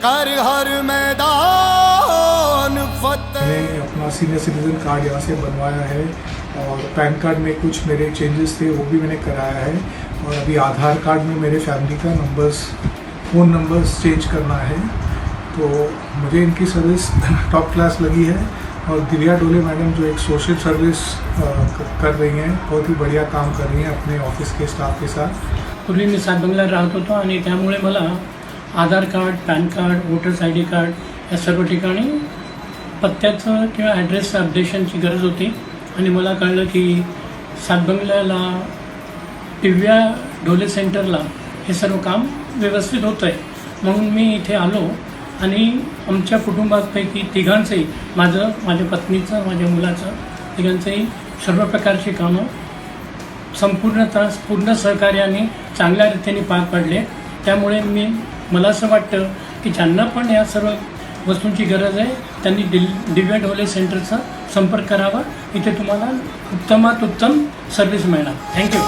कर हर मैदान फतेह। मैंने अपना senior citizen card यहाँ से बनवाया है और पैन कार्ड में कुछ मेरे चेंजेस थे वो भी मैंने कराया है। और अभी आधार कार्ड में मेरे फैमिली का फ़ोन नंबर्स चेंज करना है। तो मुझे इनकी सर्विस टॉप क्लास लगी है। और दिव्या डोले मैडम जो एक सोशल सर्विस कर रही हैं, बहुत ही बढ़िया काम कर रही हैं अपने ऑफिस के स्टाफ के साथ। पूर्वी मी सातबंगल्यात राहत होतो आणि त्यामुळे मला Aadhaar card, pan card, voters I D card या सर्व ठिकाणी पत्त्याचं किंवा ॲड्रेस अपडेशनची गरज होती. आणि मला कळलं की सातबंगल्याला दिव्या डोले सेंटरला हे सर्व काम व्यवस्थित होतं आहे. म्हणून मी इथे आलो आणि आमच्या कुटुंबापैकी तिघांचंही, माझ्या पत्नीचं, माझ्या मुलाचं, तिघांचंही सर्व प्रकारची कामं पूर्ण सहकार्याने चांगल्या रीतीने पार पडले. त्यामुळे मला असं वाटतं की ज्यांना पण या सर्व वस्तूंची गरज आहे त्यांनी दिव्या डोले सेंटरचा संपर्क करावा. इथे तुम्हाला उत्तमात उत्तम सर्व्हिस मिळणार. थँक्यू.